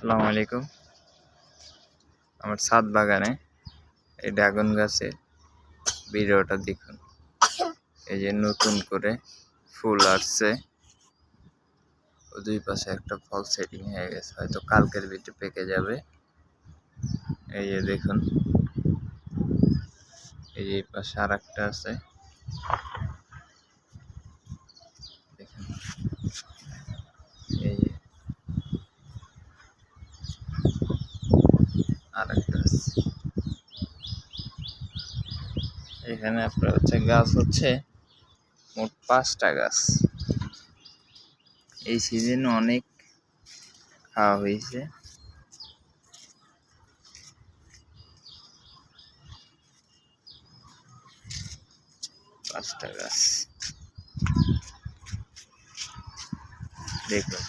আসসালামু আলাইকুম। আমার ছাদ বাগানে এই ড্রাগন গাছে ভিডিওটা দেখুন। এই যে নতুন করে ফুল আসছে, ও দুই পাশে একটা ফল সেটিং হয়ে গেছে, হয়তো কালকের ভিতরে পেকে যাবে। এই যে দেখুন, এই যে পাশে আর একটা আছে, দেখুন এই যে আর একটা আছে। এখানে আপনার গাছ হচ্ছে মোট 5টা গাছ। এই সিজনে অনেক খাওয়া হয়েছে। 5টা গাছ দেখুন।